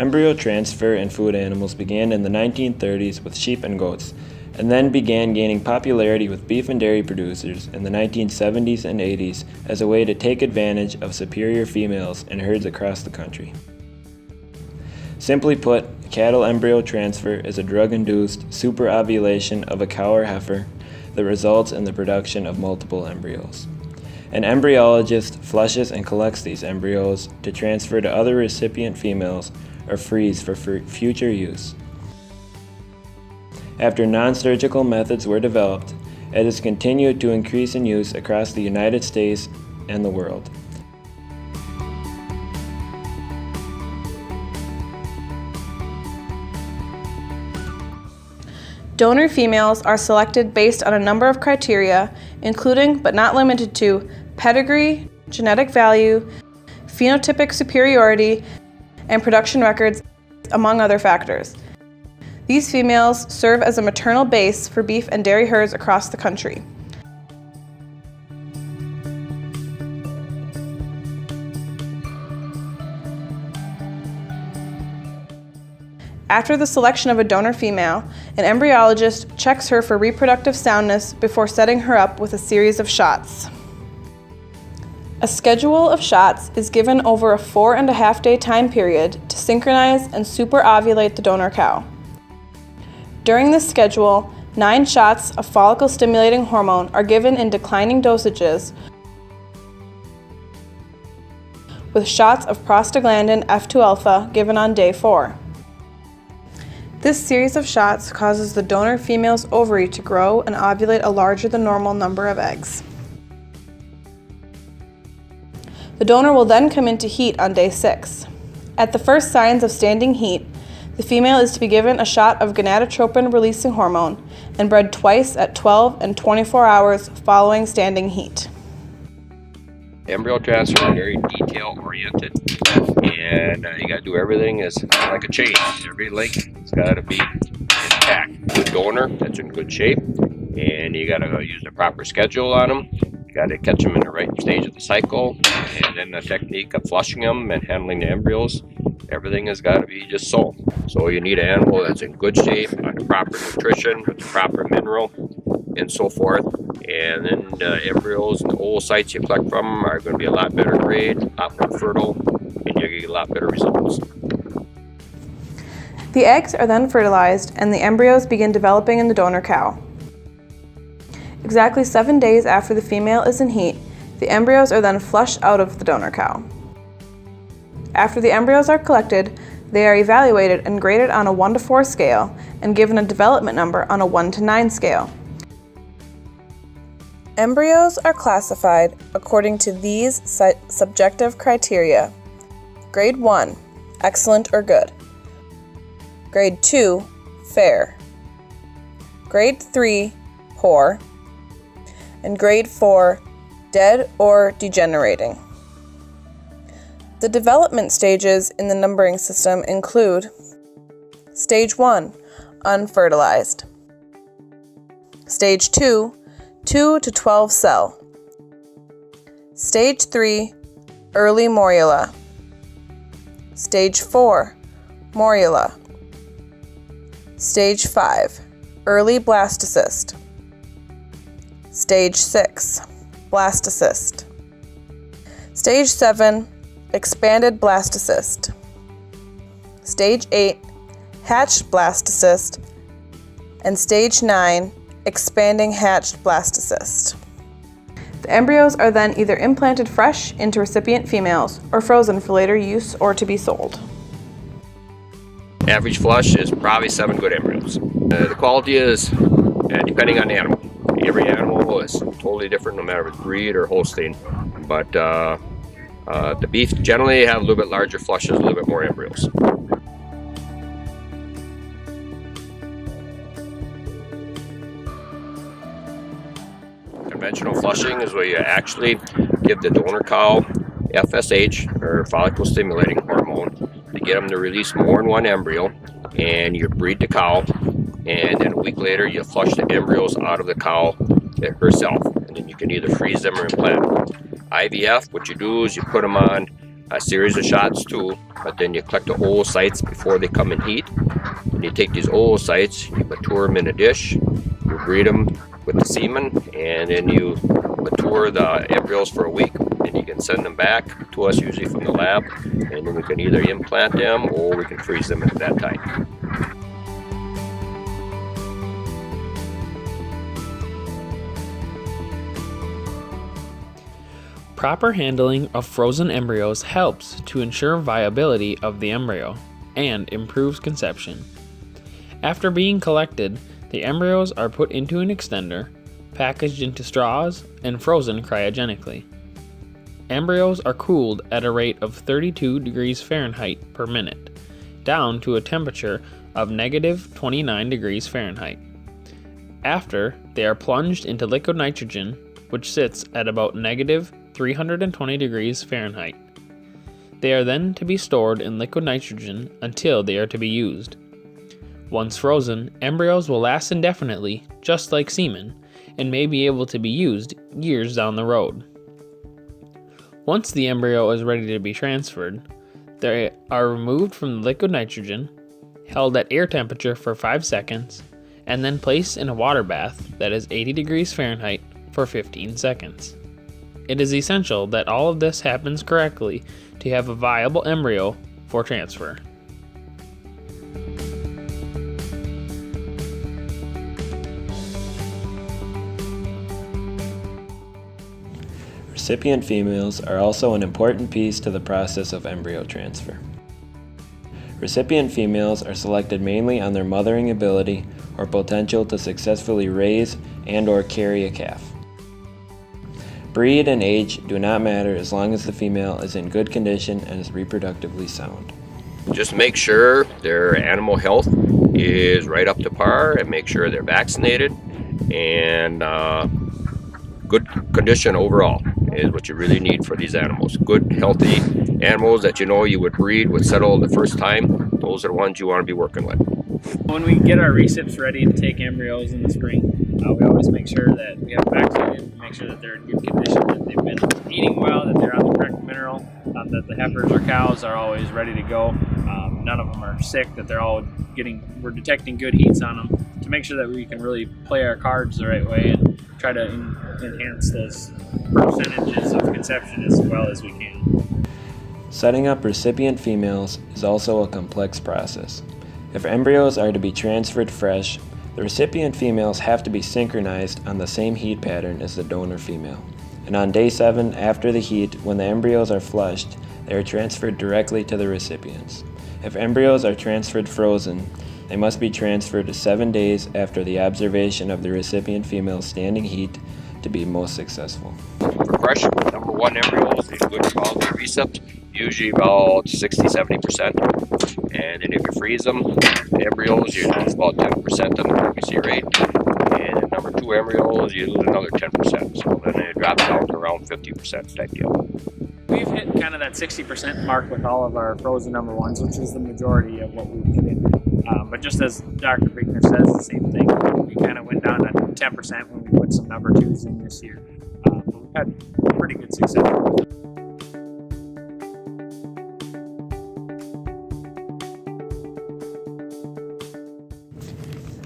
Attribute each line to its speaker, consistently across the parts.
Speaker 1: Embryo transfer in food animals began in the 1930s with sheep and goats, and then began gaining popularity with beef and dairy producers in the 1970s and 80s as a way to take advantage of superior females in herds across the country. Simply put, cattle embryo transfer is a drug-induced superovulation of a cow or heifer that results in the production of multiple embryos. An embryologist flushes and collects these embryos to transfer to other recipient females or freeze for future use. After non-surgical methods were developed, it has continued to increase in use across the United States and the world.
Speaker 2: Donor females are selected based on a number of criteria, including but not limited to pedigree, genetic value, phenotypic superiority, and production records, among other factors. These females serve as a maternal base for beef and dairy herds across the country. After the selection of a donor female, an embryologist checks her for reproductive soundness before setting her up with a series of shots. A schedule of shots is given over a 4.5-day time period to synchronize and superovulate the donor cow. During this schedule, 9 shots of follicle-stimulating hormone are given in declining dosages, with shots of prostaglandin F2-alpha given on day 4. This series of shots causes the donor female's ovary to grow and ovulate a larger than normal number of eggs. The donor will then come into heat on day 6. At the first signs of standing heat, the female is to be given a shot of gonadotropin-releasing hormone and bred twice at 12 and 24 hours following standing heat.
Speaker 3: Embryo transfer is very detail-oriented, and you got to do everything as like a chain. Every link has got to be intact. The donor that's in good shape, and you got to use the proper schedule on them. You got to catch them in the right stage of the cycle, and then the technique of flushing them and handling the embryos. Everything has got to be just so. So you need an animal that's in good shape, on the proper nutrition, with the proper mineral, and so forth. And then the embryos and the oocytes you collect from them are going to be a lot better grade, a lot more fertile, and you get a lot better results.
Speaker 2: The eggs are then fertilized and the embryos begin developing in the donor cow. Exactly 7 days after the female is in heat, the embryos are then flushed out of the donor cow. After the embryos are collected, they are evaluated and graded on a 1 to 4 scale and given a development number on a 1 to 9 scale. Embryos are classified according to these subjective criteria. Grade 1, excellent or good. Grade 2, fair. Grade 3, poor. And grade 4, dead or degenerating. The development stages in the numbering system include Stage 1, unfertilized. Stage 2, 2 to 12 cell. Stage 3, early morula. Stage 4, morula. Stage 5, early blastocyst. Stage 6, blastocyst. Stage 7, expanded blastocyst. Stage 8, hatched blastocyst. And Stage 9, expanding hatched blastocyst. The embryos are then either implanted fresh into recipient females or frozen for later use or to be sold.
Speaker 3: Average flush is probably 7 good embryos. The quality is depending on the animal. Every animal is totally different, no matter if it's breed or Holstein. But the beef generally have a little bit larger flushes, a little bit more embryos. Conventional flushing is where you actually give the donor cow FSH, or follicle stimulating hormone, to get them to release more than one embryo, and you breed the cow, and then a week later you flush the embryos out of the cow herself, and then you can either freeze them or implant them. IVF, what you do is you put them on a series of shots too, but then you collect the oocytes before they come in heat. And you take these oocytes, you mature them in a dish, you breed them with the semen, and then you mature the embryos for a week, and you can send them back to us, usually from the lab, and then we can either implant them or we can freeze them at that time.
Speaker 4: Proper handling of frozen embryos helps to ensure viability of the embryo and improves conception. After being collected, the embryos are put into an extender, packaged into straws, and frozen cryogenically. Embryos are cooled at a rate of 32 degrees Fahrenheit per minute, down to a temperature of negative 29 degrees Fahrenheit. After, they are plunged into liquid nitrogen, which sits at about negative 320 degrees Fahrenheit. They are then to be stored in liquid nitrogen until they are to be used. Once frozen, embryos will last indefinitely, just like semen, and may be able to be used years down the road. Once the embryo is ready to be transferred, they are removed from the liquid nitrogen, held at air temperature for 5 seconds, and then placed in a water bath that is 80 degrees Fahrenheit for 15 seconds. It is essential that all of this happens correctly to have a viable embryo for transfer.
Speaker 1: Recipient females are also an important piece to the process of embryo transfer. Recipient females are selected mainly on their mothering ability or potential to successfully raise and/or carry a calf. Breed and age do not matter as long as the female is in good condition and is reproductively sound.
Speaker 3: Just make sure their animal health is right up to par, and make sure they're vaccinated and good condition overall is what you really need for these animals. Good, healthy animals that you would breed, would settle the first time. Those are the ones you want to be working with.
Speaker 5: When we get our recips ready to take embryos in the spring, we always make sure that we have vaccinated, make sure that they're in good condition, that they've been eating well, that they're on the correct mineral, that the heifers or cows are always ready to go. None of them are sick, that we're detecting good heats on them to make sure that we can really play our cards the right way and try to enhance those percentages of conception as well as we can.
Speaker 1: Setting up recipient females is also a complex process. If embryos are to be transferred fresh, the recipient females have to be synchronized on the same heat pattern as the donor female. And on day 7 after the heat, when the embryos are flushed, they are transferred directly to the recipients. If embryos are transferred frozen, they must be transferred to 7 days after the observation of the recipient female's standing heat to be most successful.
Speaker 3: For fresh number 1 embryos in good quality recips, usually about 60-70%. And then if you freeze them, the embryos, you lose about 10% on the pregnancy rate. And number 2 embryos, you lose another 10%. So then it drops down to around 50% type deal.
Speaker 5: We've hit kind of that 60% mark with all of our frozen number 1s, which is the majority of what we put in. But just as Dr. Brinkner says, the same thing. We kind of went down to 10% when we put some number 2s in this year. But we've had pretty good success.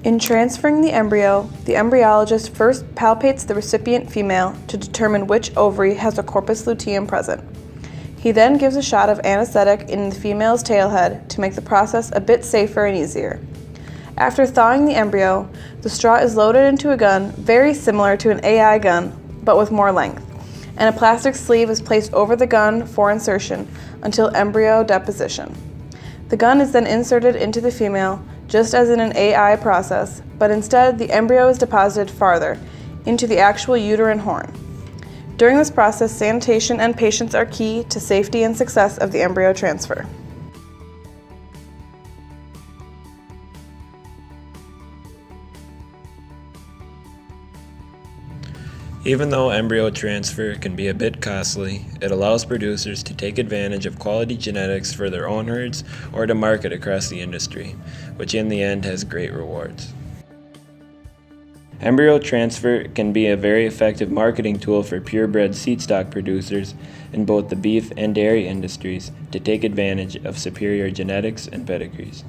Speaker 2: In transferring the embryo, the embryologist first palpates the recipient female to determine which ovary has a corpus luteum present. He then gives a shot of anesthetic in the female's tailhead to make the process a bit safer and easier. After thawing the embryo, the straw is loaded into a gun very similar to an AI gun, but with more length, and a plastic sleeve is placed over the gun for insertion until embryo deposition. The gun is then inserted into the female, just as in an AI process, but instead the embryo is deposited farther, into the actual uterine horn. During this process, sanitation and patience are key to safety and success of the embryo transfer.
Speaker 1: Even though embryo transfer can be a bit costly, it allows producers to take advantage of quality genetics for their own herds or to market across the industry, which in the end has great rewards. Embryo transfer can be a very effective marketing tool for purebred seed stock producers in both the beef and dairy industries to take advantage of superior genetics and pedigrees.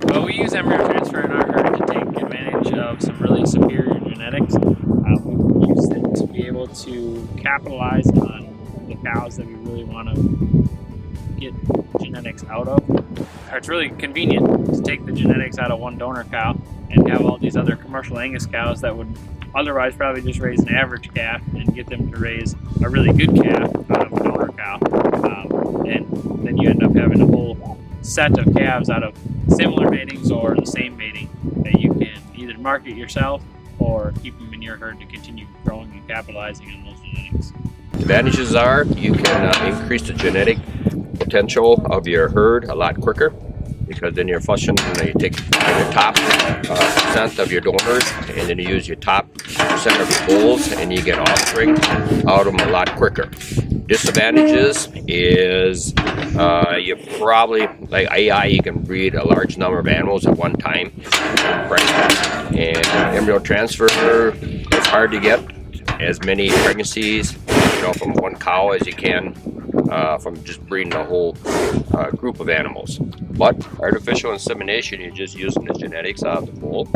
Speaker 5: Well, we use embryo transfer in our herd to take advantage of some really superior genetics. We use it to be able to capitalize on the cows that we really want to get genetics out of. It's really convenient to take the genetics out of one donor cow and have all these other commercial Angus cows that would otherwise probably just raise an average calf and get them to raise a really good calf out of a donor cow. And then you end up having a whole set of calves out of similar matings or the same mating that you can either market yourself or keep them in your herd to continue growing and capitalizing on those genetics.
Speaker 3: Advantages are you can increase the genetic potential of your herd a lot quicker, because then you're flushing, you take your top percent of your donors and then you use your top percent of your bulls and you get offspring out of them a lot quicker. Disadvantages is you probably, like AI, you can breed a large number of animals at one time, right? And embryo transfer, it's hard to get as many pregnancies, from one cow as you can from just breeding a whole group of animals. But artificial insemination, you're just using the genetics out of the bull,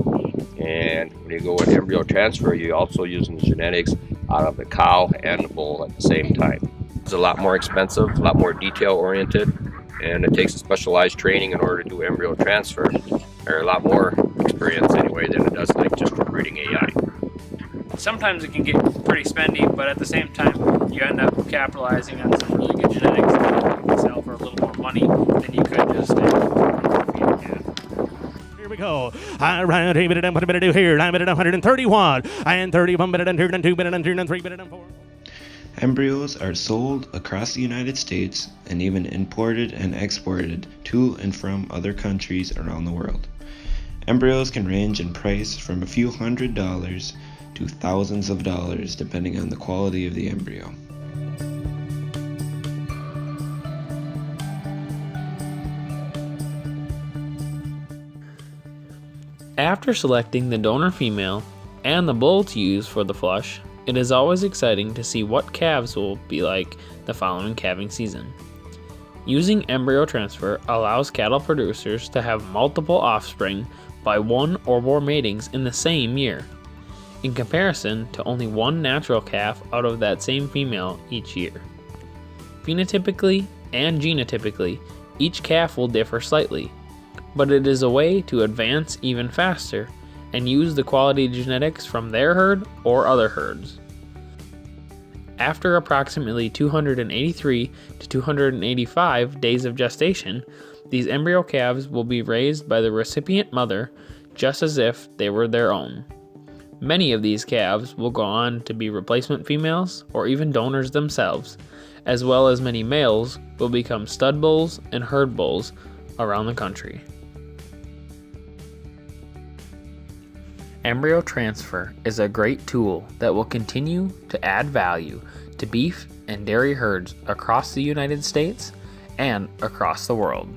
Speaker 3: and when you go with embryo transfer, you're also using the genetics out of the cow and the bull at the same time. It's a lot more expensive, a lot more detail oriented, and it takes a specialized training in order to do embryo transfer, or a lot more experience anyway than it does like just for breeding AI.
Speaker 5: Sometimes it can get pretty spendy, but at the same time, you end up capitalizing on some really good genetics that you can sell for a little more money than you could just feed a calf.
Speaker 6: Here we go. All right, what am I going to do here? I'm at 131 and 31 minute and 2 and 2 minute and 2 and 3 minute and 4.
Speaker 1: Embryos are sold across the United States and even imported and exported to and from other countries around the world. Embryos can range in price from a few $100s to thousands of dollars depending on the quality of the embryo.
Speaker 4: After selecting the donor female and the bull to use for the flush, it is always exciting to see what calves will be like the following calving season. Using embryo transfer allows cattle producers to have multiple offspring by one or more matings in the same year, in comparison to only one natural calf out of that same female each year. Phenotypically and genotypically, each calf will differ slightly, but it is a way to advance even faster and use the quality genetics from their herd or other herds. After approximately 283 to 285 days of gestation, these embryo calves will be raised by the recipient mother just as if they were their own. Many of these calves will go on to be replacement females or even donors themselves, as well as many males will become stud bulls and herd bulls around the country. Embryo transfer is a great tool that will continue to add value to beef and dairy herds across the United States and across the world.